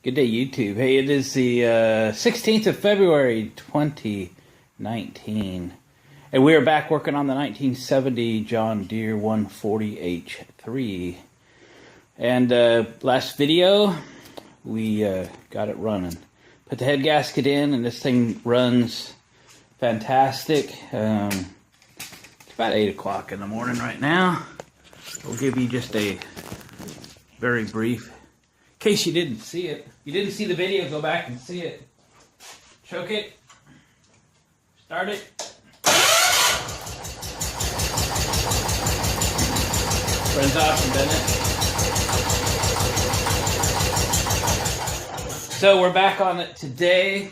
Good day, YouTube. Hey, it is the 16th of February, 2019. And we are back working on the 1970 John Deere 140H3. And last video, we got it running. Put the head gasket in, and this thing runs fantastic. It's about 8 o'clock in the morning right now. We'll give you just a very brief, in case you didn't see it. If you didn't see the video, go back and see it. Choke it. Start it. Runs off, doesn't it? So we're back on it today.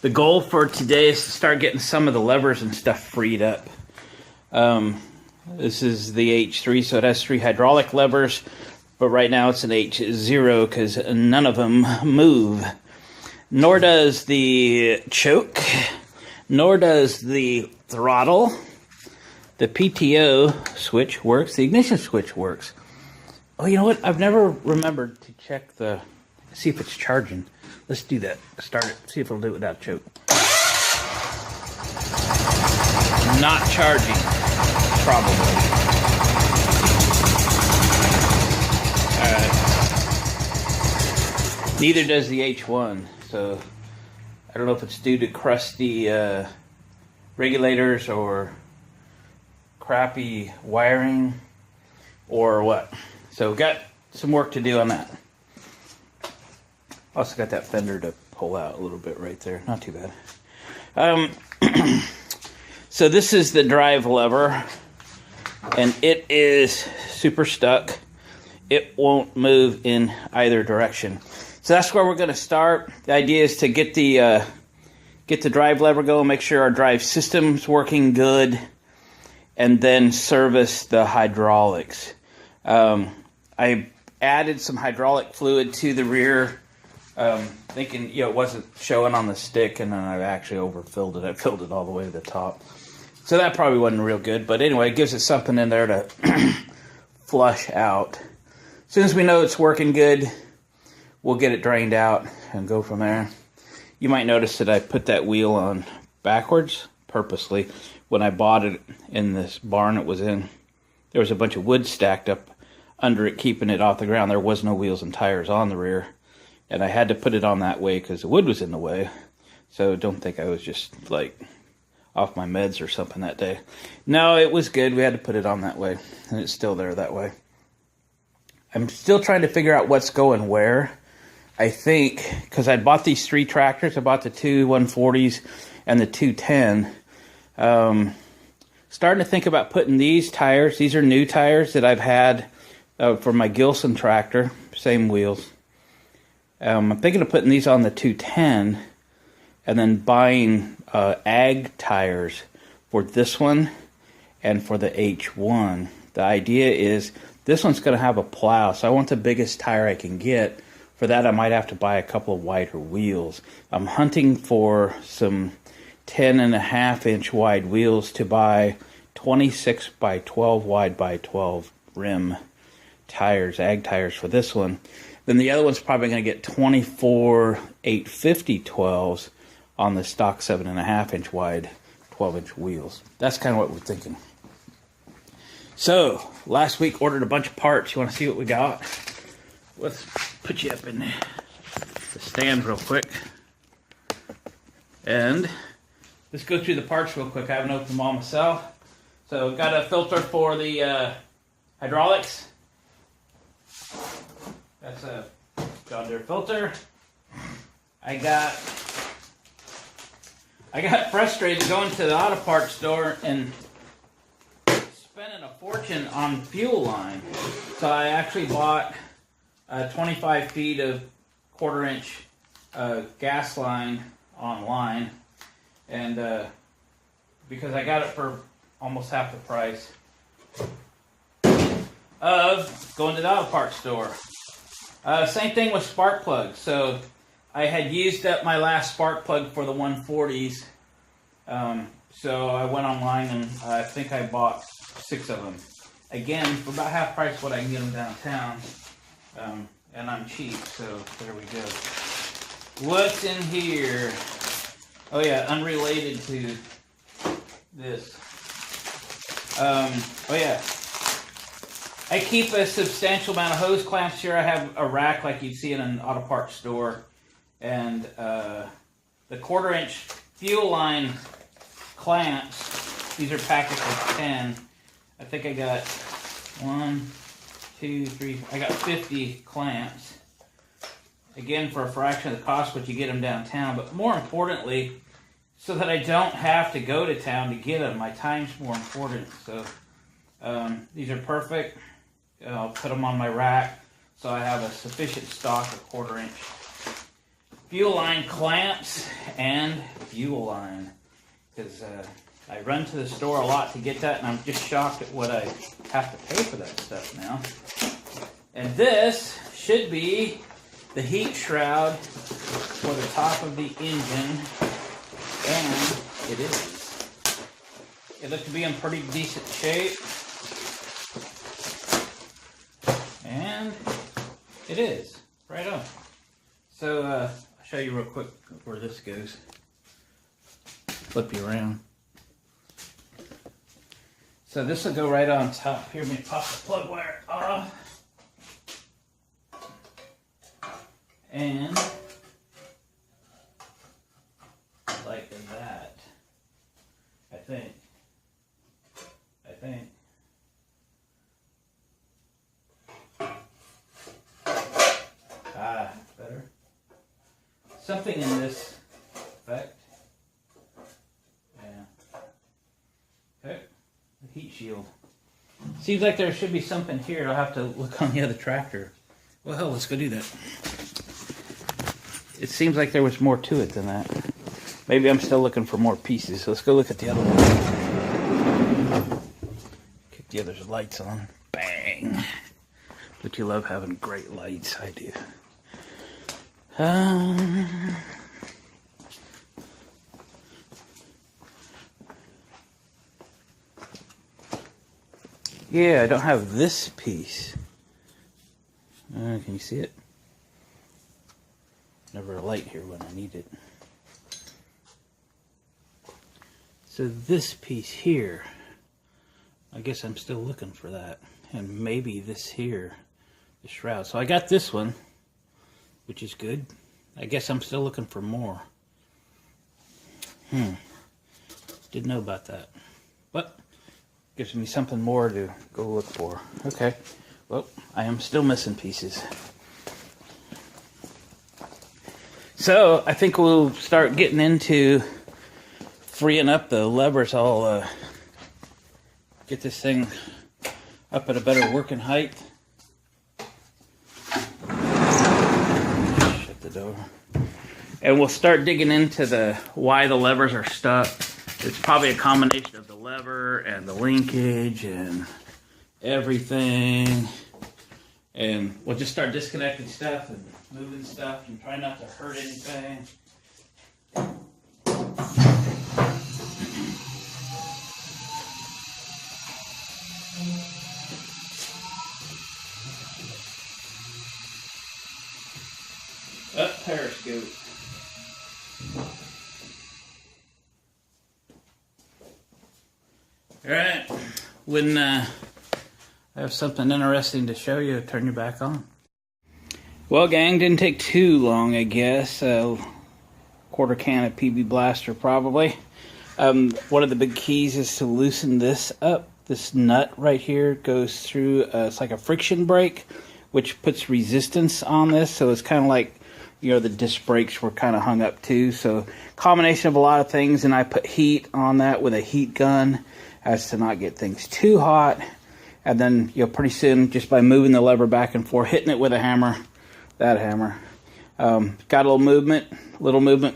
The goal for today is to start getting some of the levers and stuff freed up. This is the H3, so it has 3 hydraulic levers, but right now it's an H0 because none of them move. Nor does the choke, nor does the throttle. The PTO switch works, the ignition switch works. Oh, you know what? I've never remembered to check see if it's charging. Let's do that. Start it, see if it'll do it without choke. Not charging. Probably. Alright. Neither does the H1, so I don't know if it's due to crusty regulators or crappy wiring or what. So got some work to do on that. Also got that fender to pull out a little bit right there. Not too bad. So this is the drive lever, and it is super stuck. It won't move in either direction. So that's where we're going to start. The idea is to get the drive lever going, make sure our drive system's working good, and then service the hydraulics. I added some hydraulic fluid to the rear, thinking it wasn't showing on the stick, and then I actually overfilled it. I filled it all the way to the top. So that probably wasn't real good, but anyway, it gives it something in there to flush out. As soon as we know it's working good, we'll get it drained out and go from there. You might notice that I put that wheel on backwards purposely. When I bought it in this barn it was in, there was a bunch of wood stacked up under it, keeping it off the ground. There was no wheels and tires on the rear, and I had to put it on that way because the wood was in the way. So don't think I was just like off my meds or something that day. No, it was good. We had to put it on that way, and it's still there that way. I'm still trying to figure out what's going where. I think, because I bought these 3 tractors, I bought the 2 140s and the 210. Starting to think about putting these tires. These are new tires that I've had for my Gilson tractor, same wheels. I'm thinking of putting these on the 210 and then buying ag tires for this one and for the H1. The idea is this one's going to have a plow, so I want the biggest tire I can get. For that, I might have to buy a couple of wider wheels. I'm hunting for some 10.5-inch wide wheels to buy 26 by 12 wide by 12 rim tires, ag tires for this one. Then the other one's probably going to get 24 850 12s on the stock 7.5-inch wide 12-inch wheels. That's kind of what we're thinking. So last week ordered a bunch of parts. You want to see what we got? Let's put you up in the stand real quick. And let's go through the parts real quick. I haven't opened them all myself. So got a filter for the hydraulics. That's a John Deere filter. I got frustrated going to the auto parts store and spending a fortune on fuel line. So I actually bought 25 feet of 1/4-inch gas line online, and because I got it for almost half the price of going to the auto parts store. Same thing with spark plugs. So I had used up my last spark plug for the 140s, so I went online and I think I bought 6 of them. Again, for about half price what I can get them downtown. and I'm cheap, so there we go. What's in here? Oh yeah, unrelated to this. Oh yeah. I keep a substantial amount of hose clamps here. I have a rack like you'd see in an auto parts store. And the 1/4-inch fuel line clamps, these are packaged with 10. I think I got 1, 2, 3, I got 50 clamps. Again, for a fraction of the cost, but you get them downtown. But more importantly, so that I don't have to go to town to get them. My time's more important. So these are perfect. I'll put them on my rack so I have a sufficient stock of 1/4-inch fuel line clamps and fuel line. Because I run to the store a lot to get that, and I'm just shocked at what I have to pay for that stuff now. And this should be the heat shroud for the top of the engine, and it is. It looked to be in pretty decent shape, and it is. Right on. So I'll show you real quick where this goes. Flip you around. So this will go right on top. Here, let me pop the plug wire off. And like that, I think. Better. Something in this effect. Yeah. Okay. The heat shield. Seems like there should be something here. I'll have to look on the other tractor. Well, hell, let's go do that. It seems like there was more to it than that. Maybe I'm still looking for more pieces. So let's go look at the other one. Kick the other's lights on. Bang. But you love having great lights. I do. Yeah, I don't have this piece. Can you see it? Never a light here when I need it. So this piece here, I guess I'm still looking for that. And maybe this here, the shroud. So I got this one, which is good. I guess I'm still looking for more. Didn't know about that. But gives me something more to go look for. Okay. Well, I am still missing pieces. So I think we'll start getting into freeing up the levers. I'll get this thing up at a better working height. Shut the door. And we'll start digging into why the levers are stuck. It's probably a combination of the lever and the linkage and everything. And we'll just start disconnecting stuff and moving stuff and try not to hurt anything. Up periscope. Alright, when I have something interesting to show you, turn your back on. Well, gang, didn't take too long, I guess. 1/4 can of PB Blaster, probably. One of the big keys is to loosen this up. This nut right here goes through, it's like a friction brake, which puts resistance on this, so it's kind of like, you know, the disc brakes were kind of hung up too. So combination of a lot of things, and I put heat on that with a heat gun as to not get things too hot. And then, you know, pretty soon, just by moving the lever back and forth, hitting it with a hammer, that hammer, got a little movement,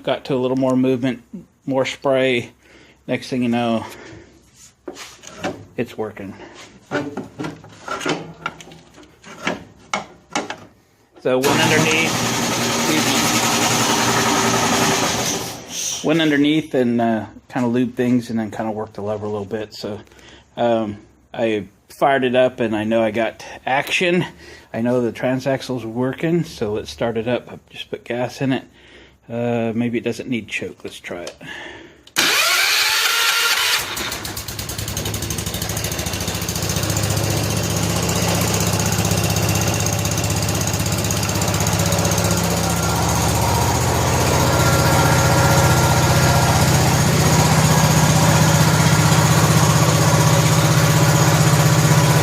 got to a little more movement, more spray. Next thing you know, it's working. So went underneath and kind of lube things and then kind of worked the lever a little bit. So I fired it up and I know I got action. I know the transaxle's working, so let's start it up. I've just put gas in it. Maybe it doesn't need choke. Let's try it.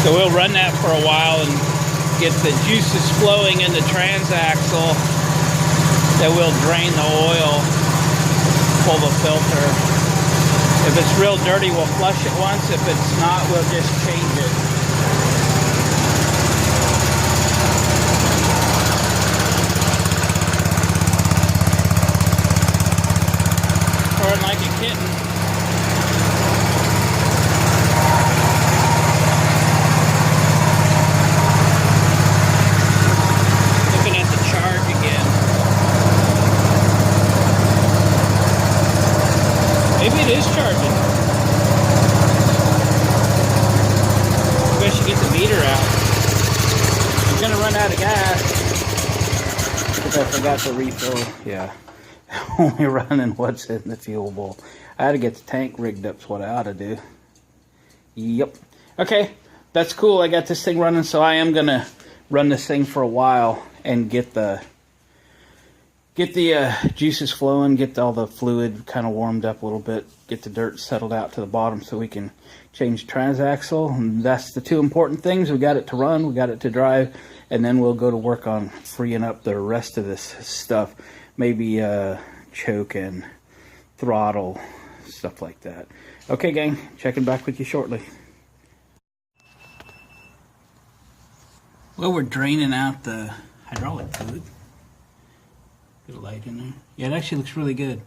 So we'll run that for a while and get the juices flowing in the transaxle. Then we'll drain the oil, pull the filter. If it's real dirty, we'll flush it once. If it's not, we'll just change it. Purring like a kitten. Maybe it is charging. Maybe I should get the meter out. I'm gonna run out of gas because I forgot to refill. Yeah, only running what's in the fuel bowl. I had to get the tank rigged up. Is what I ought to do. Yep. Okay, that's cool. I got this thing running, so I am gonna run this thing for a while and get the juices flowing, get all the fluid kind of warmed up a little bit, get the dirt settled out to the bottom so we can change the transaxle. And that's the two important things. We got it to run, we got it to drive, and then we'll go to work on freeing up the rest of this stuff. Maybe choke and throttle, stuff like that. Okay, gang, checking back with you shortly. Well, we're draining out the hydraulic fluid. Get a light in there. Yeah, it actually looks really good.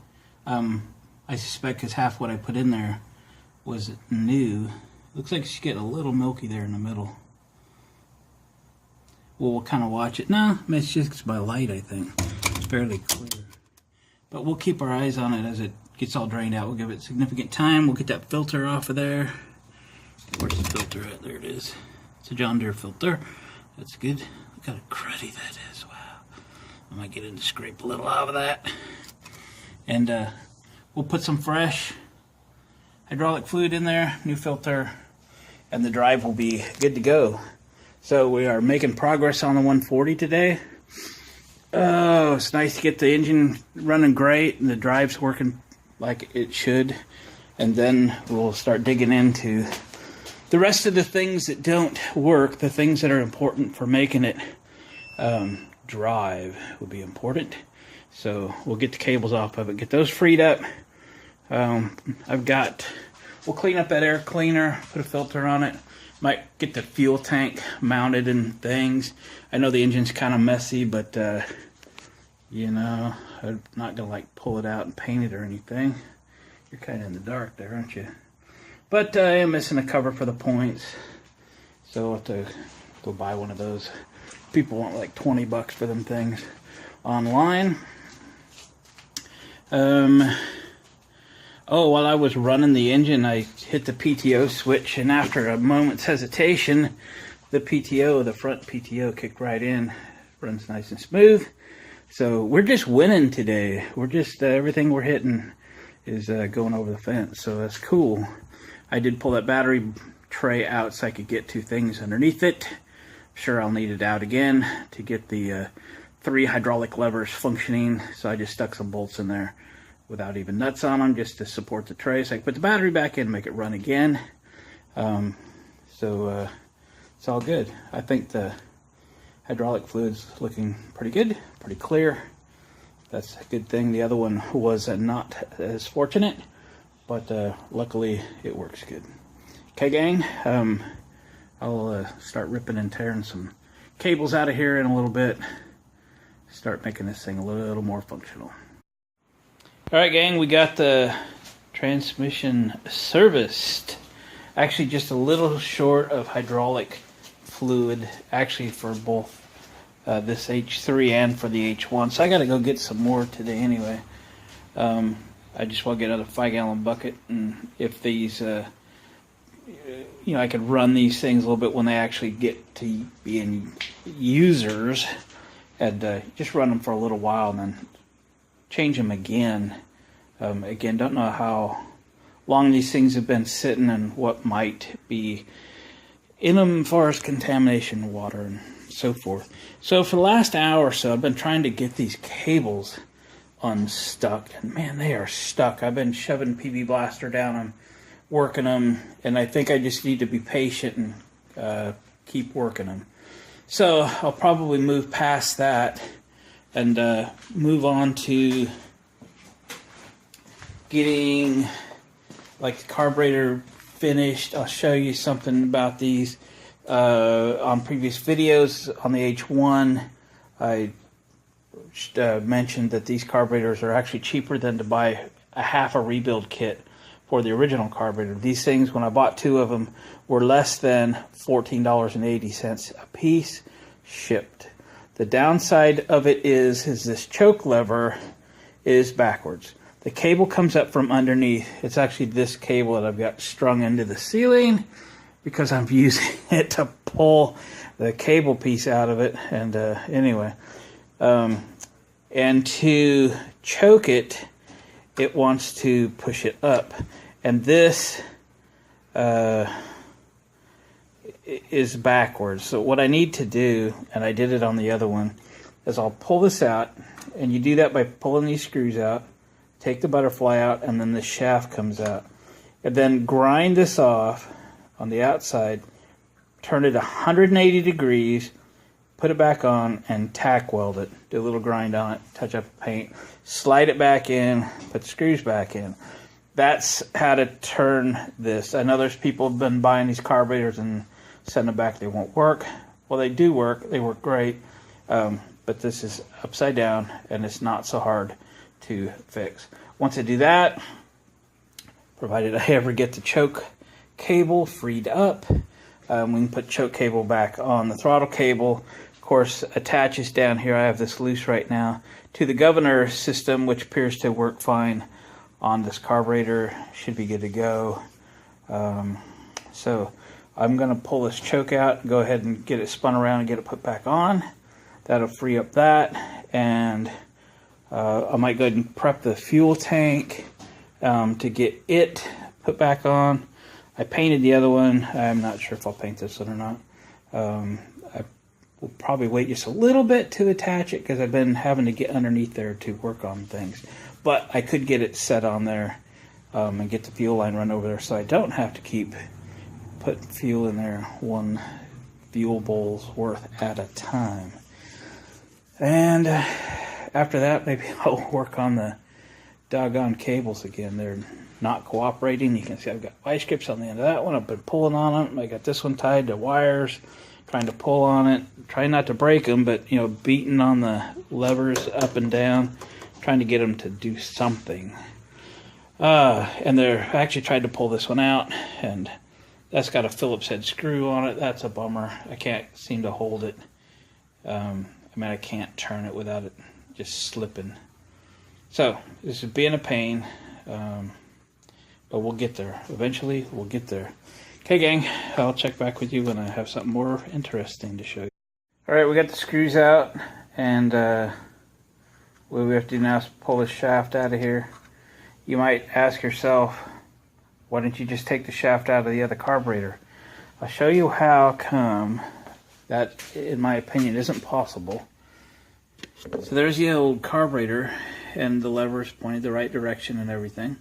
I suspect because half what I put in there was new. Looks like it's getting a little milky there in the middle. Well, we'll kind of watch it. No, it's just by light, I think. It's fairly clear. But we'll keep our eyes on it as it gets all drained out. We'll give it significant time. We'll get that filter off of there. Where's the filter at? There it is. It's a John Deere filter. That's good. Look how cruddy that is. Wow. I might get in to scrape a little out of that. And we'll put some fresh hydraulic fluid in there, new filter, and the drive will be good to go. So we are making progress on the 140 today. Oh, it's nice to get the engine running great and the drive's working like it should. And then we'll start digging into the rest of the things that don't work, the things that are important for making it drive will be important. So we'll get the cables off of it, get those freed up. We'll clean up that air cleaner, put a filter on it. Might get the fuel tank mounted and things. I know the engine's kind of messy, but you know, I'm not gonna like pull it out and paint it or anything. You're kind of in the dark there, aren't you? But I am missing a cover for the points, so I'll have to go buy one of those. People want like 20 bucks for them things online. Oh, while I was running the engine, I hit the PTO switch, and after a moment's hesitation, the front PTO kicked right in. Runs nice and smooth. So we're just winning today. We're just, everything we're hitting is going over the fence, so that's cool. I did pull that battery tray out so I could get two things underneath it. Sure, I'll need it out again to get the 3 hydraulic levers functioning, so I just stuck some bolts in there without even nuts on them just to support the tray, so I can put the battery back in, make it run again. So it's all good. I think the hydraulic fluid's looking pretty good, pretty clear. That's a good thing. The other one was not as fortunate, but luckily it works good. Okay, gang, I'll start ripping and tearing some cables out of here in a little bit. Start making this thing a little more functional. Alright, gang, we got the transmission serviced. Actually, just a little short of hydraulic fluid, actually, for both this H3 and for the H1. So I got to go get some more today anyway. I just want to get another 5-gallon bucket, and if these I could run these things a little bit when they actually get to being users, and just run them for a little while and then change them again. Again, don't know how long these things have been sitting and what might be in them as far as contamination, water, and so forth. So for the last hour or so, I've been trying to get these cables unstuck, and man, they are stuck. I've been shoving PB Blaster down them, working them, and I think I just need to be patient and keep working them. So I'll probably move past that and move on to getting like the carburetor finished. I'll show you something about these on previous videos. On the H1, I mentioned that these carburetors are actually cheaper than to buy a half a rebuild kit for the original carburetor. These things, when I bought 2 of them, were less than $14.80 a piece, shipped. The downside of it is this choke lever is backwards. The cable comes up from underneath. It's actually this cable that I've got strung into the ceiling because I'm using it to pull the cable piece out of it. And anyway, and to choke it, it wants to push it up. And this is backwards. So what I need to do, and I did it on the other one, is I'll pull this out, and you do that by pulling these screws out, take the butterfly out, and then the shaft comes out. And then grind this off on the outside, turn it 180 degrees, put it back on, and tack weld it. Do a little grind on it, touch up the paint, slide it back in, put the screws back in. That's how to turn this. I know there's people who've been buying these carburetors and send them back, they won't work. Well, they do work, they work great, but this is upside down and it's not so hard to fix. Once I do that, provided I ever get the choke cable freed up, we can put choke cable back on. The throttle cable, of course, attaches down here. I have this loose right now to the governor system, which appears to work fine on this carburetor. Should be good to go. So I'm going to pull this choke out and go ahead and get it spun around and get it put back on. That'll free up that, and I might go ahead and prep the fuel tank to get it put back on. I painted the other one. I'm not sure if I'll paint this one or not. I will probably wait just a little bit to attach it because I've been having to get underneath there to work on things. But I could get it set on there and get the fuel line run over there so I don't have to keep putting fuel in there one fuel bowl's worth at a time. And after that, maybe I'll work on the doggone cables again. They're not cooperating. You can see I've got vice grips on the end of that one. I've been pulling on them. I got this one tied to wires, trying to pull on it, trying not to break them, but beating on the levers up and down, trying to get them to do something. And they're actually tried to pull this one out, and that's got a Phillips head screw on it. That's a bummer. I can't seem to hold it. I can't turn it without it just slipping. So this is being a pain, but we'll get there. Eventually, we'll get there. Okay, gang, I'll check back with you when I have something more interesting to show you. All right, we got the screws out, and what we have to do now is pull the shaft out of here. You might ask yourself, why don't you just take the shaft out of the other carburetor? I'll show you how come that, in my opinion, isn't possible. So there's the old carburetor, and the lever's pointed the right direction and everything.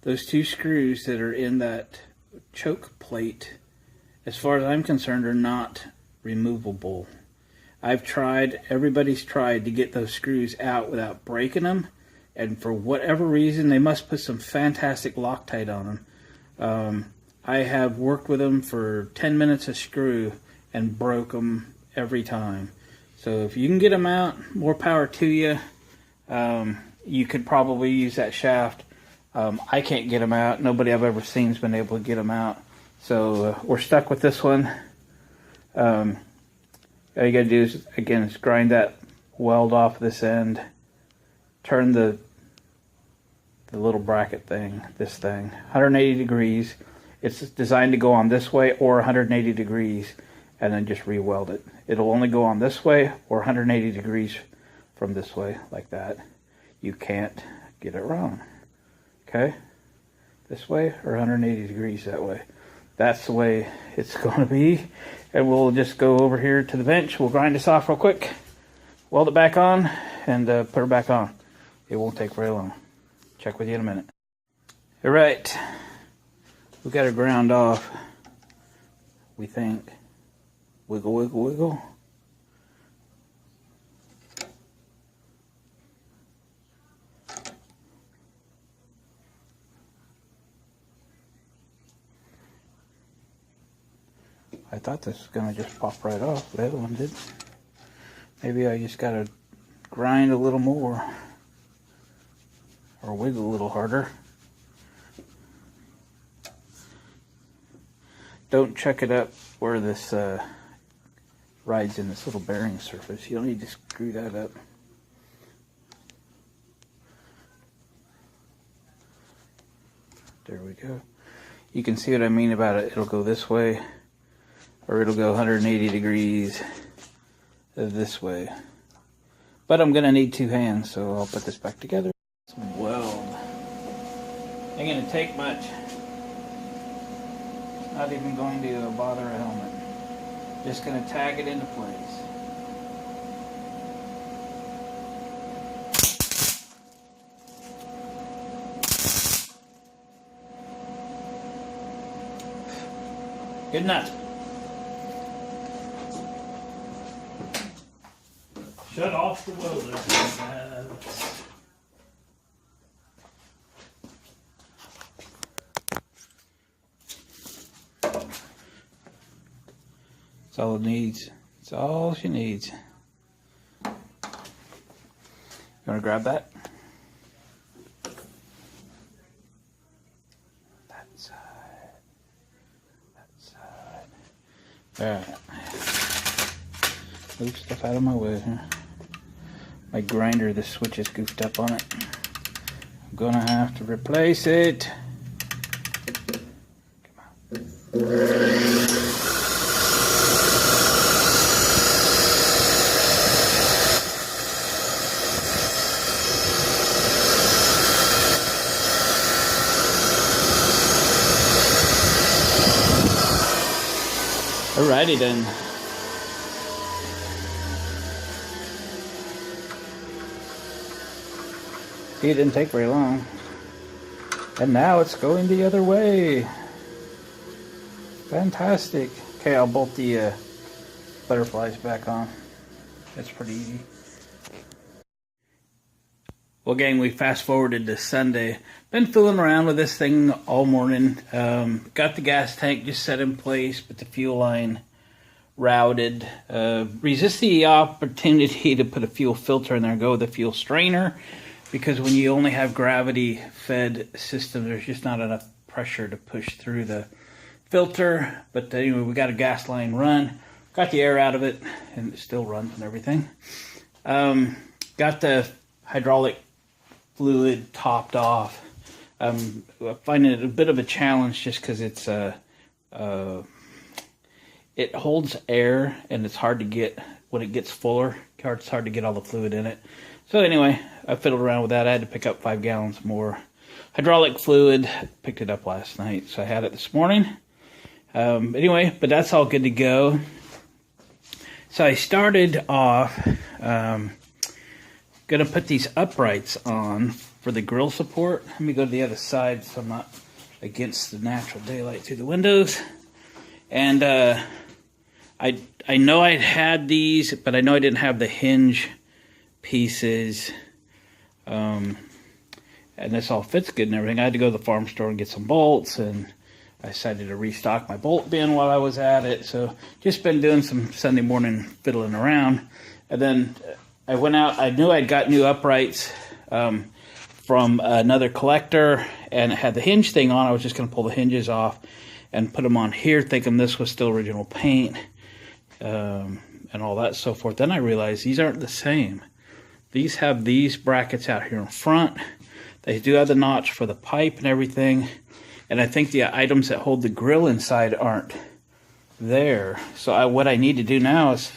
Those 2 screws that are in that choke plate, as far as I'm concerned, are not removable. I've tried, everybody's tried to get those screws out without breaking them, and for whatever reason, they must put some fantastic Loctite on them. I have worked with them for 10 minutes a screw and broke them every time. So if you can get them out, more power to you. You could probably use that shaft. I can't get them out. Nobody I've ever seen has been able to get them out. So we're stuck with this one. All you gotta do is, again, is grind that weld off this end. Turn the little bracket thing, this thing, 180 degrees. It's designed to go on this way or 180 degrees and then just re-weld it. It'll only go on this way or 180 degrees from this way, like that. You can't get it wrong. Okay? This way or 180 degrees that way. That's the way it's going to be. And we'll just go over here to the bench. We'll grind this off real quick, weld it back on, and put her back on. It won't take very long. Check with you in a minute. All right. We got her ground off, we think. Wiggle, wiggle, wiggle. I thought this was gonna just pop right off. The other one did. Maybe I just gotta grind a little more or wiggle a little harder. Don't chuck it up where this rides in this little bearing surface. You don't need to screw that up. There we go. You can see what I mean about it. It'll go this way, or it'll go 180 degrees this way. But I'm gonna need two hands, so I'll put this back together. Weld. Ain't gonna take much. Not even going to bother a helmet. Just gonna tag it into place. Good enough. Shut off the welder. That's all it needs. That's all she needs. You want to grab that? That side. That side. Alright. Move stuff out of my way. Huh? My grinder, the switch is goofed up on it. I'm gonna have to replace it. Come on. Alrighty then. See, it didn't take very long. And now it's going the other way. Fantastic. Okay, I'll bolt the butterflies back on. That's pretty easy. Well, gang, we fast forwarded to Sunday. Been fooling around with this thing all morning. Got the gas tank just set in place, but the fuel line routed. Resist the opportunity to put a fuel filter in there and go with a fuel strainer, because when you only have gravity-fed system, there's just not enough pressure to push through the filter. But anyway, we got a gas line run. Got the air out of it, and it still runs and everything. Got the hydraulic fluid topped off. I find it a bit of a challenge just because it's it holds air, and it's hard to get when it gets fuller. It's hard to get all the fluid in it. So anyway, I fiddled around with that. I had to pick up 5 gallons more hydraulic fluid. Picked it up last night, so I had it this morning. Anyway, but that's all good to go. So I started off gonna put these uprights on for the grill support. Let me go to the other side so I'm not against the natural daylight through the windows. And I know I'd had these, but I know I didn't have the hinge pieces. And this all fits good and everything. I had to go to the farm store and get some bolts, and I decided to restock my bolt bin while I was at it. So just been doing some Sunday morning fiddling around. And then I went out. I knew I'd got new uprights from another collector, and it had the hinge thing on. I was just going to pull the hinges off and put them on here, thinking this was still original paint and all that so forth. Then I realized these aren't the same. These have these brackets out here in front. They do have the notch for the pipe and everything. and I think the items that hold the grill inside aren't there. So what I need to do now is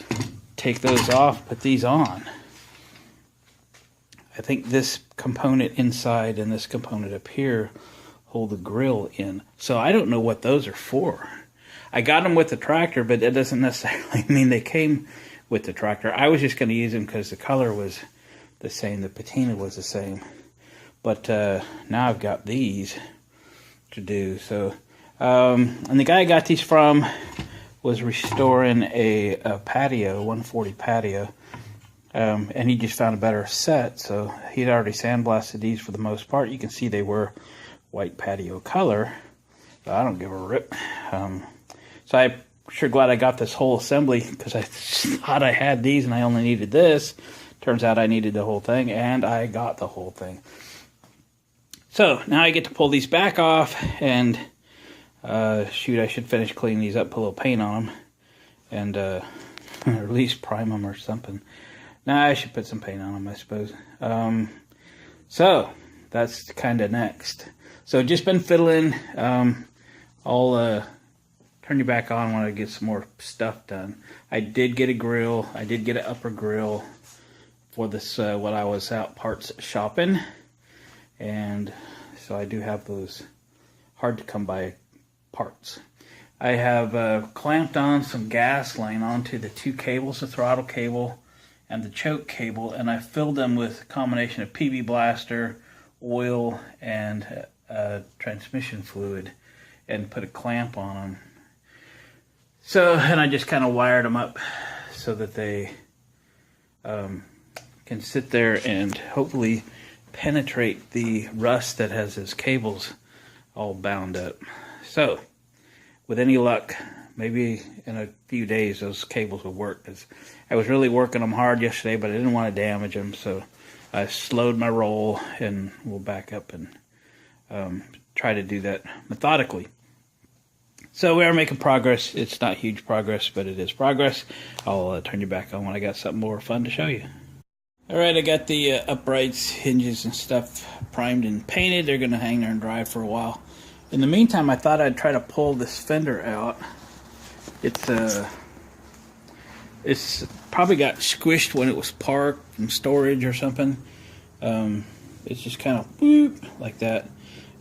take those off, put these on. I think this component inside and this component up here hold the grill in. So I don't know what those are for. I got them with the tractor, but that doesn't necessarily mean they came with the tractor. I was just going to use them because the color was the same, the patina was the same. But now I've got these to do. So, and the guy I got these from was restoring a patio, 140 patio. And he just found a better set, so he'd already sandblasted these for the most part. You can see they were white patio color, but I don't give a rip. So I'm sure glad I got this whole assembly, because I thought I had these and I only needed this. Turns out I needed the whole thing, and I got the whole thing. So now I get to pull these back off, and shoot, I should finish cleaning these up, put a little paint on them, and or at least prime them or something. Nah, I should put some paint on them, I suppose. So that's kind of next. So just been fiddling. I'll turn you back on when I get some more stuff done. I did get a grill. I did get an upper grill for this when I was out parts shopping, and so I do have those hard to come by parts. I have clamped on some gas line onto the two cables, the throttle cable and the choke cable, and I filled them with a combination of PB Blaster, oil, and transmission fluid, and put a clamp on them. So, and I just kind of wired them up so that they can sit there and hopefully penetrate the rust that has his cables all bound up. So, with any luck, maybe in a few days those cables will work, because I was really working them hard yesterday, but I didn't want to damage them, so I slowed my roll, and we'll back up and try to do that methodically. So we are making progress. It's not huge progress, but it is progress. I'll turn you back on when I got something more fun to show you. Alright, I got the uprights, hinges, and stuff primed and painted. They're going to hang there and dry for a while. In the meantime, I thought I'd try to pull this fender out. It's probably got squished when it was parked in storage or something. It's just kind of boop, like that.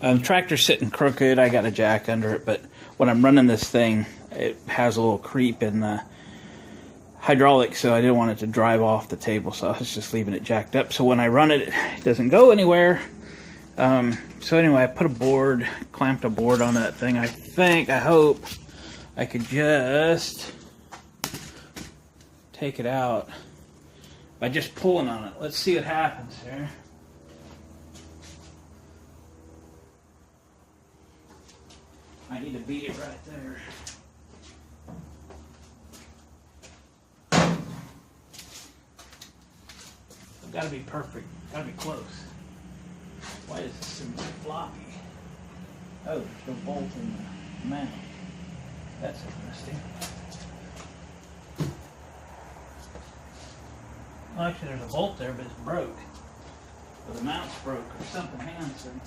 The tractor's sitting crooked. I got a jack under it, but when I'm running this thing, it has a little creep in the hydraulics, so I didn't want it to drive off the table, so I was just leaving it jacked up. So when I run it, it doesn't go anywhere. So anyway, I put a board, clamped a board on that thing. I hope I could just take it out by just pulling on it. Let's see what happens here. I need to beat it right there. It's got to be perfect. Got to be close. Why is this so floppy? Oh, there's no bolt in the mount. That's interesting. Well, actually, there's a bolt there, but it's broke. Or the mount's broke or something. Hang on a second.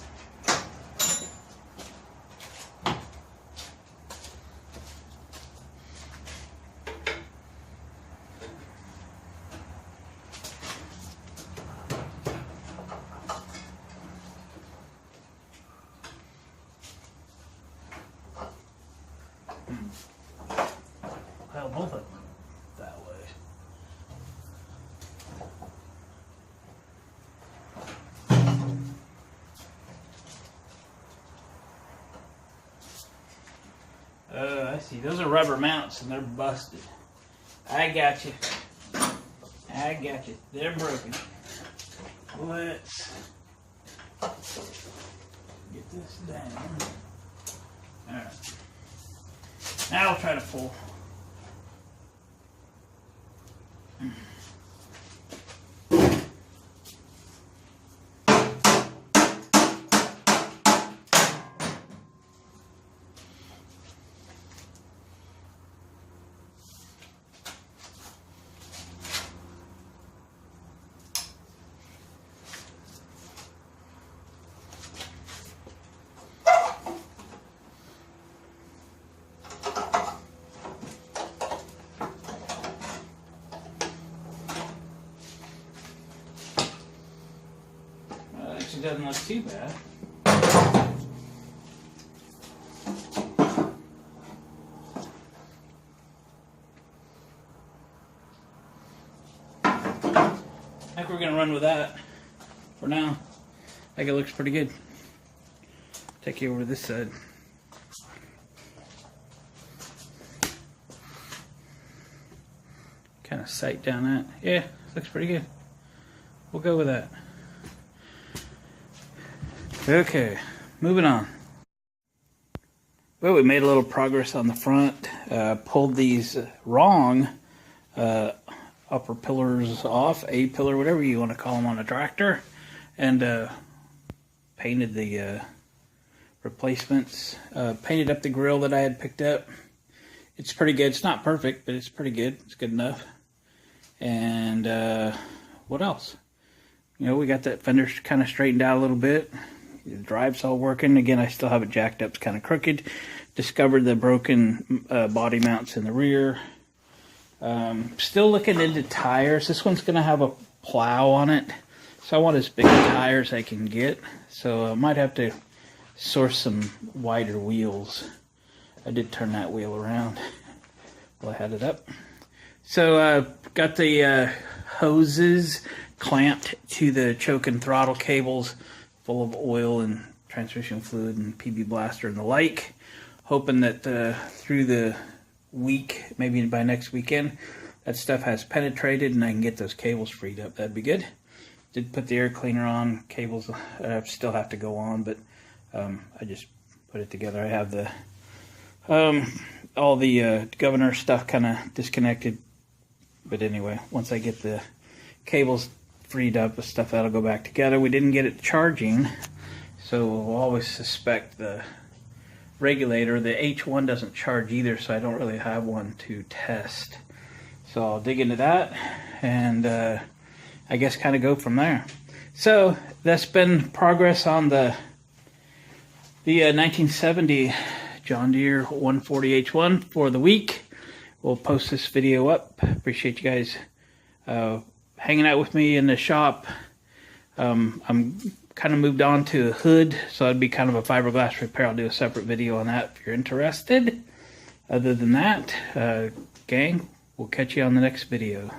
Well, both of them that way. I see. Those are rubber mounts and they're busted. I got you. I got you. They're broken. Let's get this down. Alright. Now I'll try to pull. actually doesn't look too bad. I think we're going to run with that for now. I think it looks pretty good. Take you over to this side. Kind of sight down that. Yeah, looks pretty good. We'll go with that. Okay, moving on. Well, we made a little progress on the front. Pulled these wrong upper pillars off, A pillar, whatever you want to call them on a tractor, and painted the replacements. Painted up the grill that I had picked up. It's pretty good. It's not perfect, but it's pretty good. It's good enough. And what else? You know, we got that fender kind of straightened out a little bit. The drive's all working. Again, I still have it jacked up. It's kind of crooked. Discovered the broken body mounts in the rear. Still looking into tires. This one's going to have a plow on it. So I want as big tires as I can get. So I might have to source some wider wheels. I did turn that wheel around while I had it up. So got the hoses clamped to the choke and throttle cables full of oil and transmission fluid and PB blaster and the like. Hoping that through the week, maybe by next weekend, that stuff has penetrated and I can get those cables freed up. That'd be good. Did put the air cleaner on. Cables still have to go on, but I just put it together. I have the all the governor stuff kind of disconnected. But anyway, once I get the cables freed up, the stuff that'll go back together. We didn't get it charging, so we'll always suspect the regulator. The H1 doesn't charge either, so I don't really have one to test. So I'll dig into that and I guess kind of go from there. So that's been progress on the 1970 John Deere 140H1 for the week. We'll post this video up. Appreciate you guys hanging out with me in the shop. I'm kind of moved on to a hood, so it'd be kind of a fiberglass repair. I'll do a separate video on that if you're interested. Other than that, gang, we'll catch you on the next video.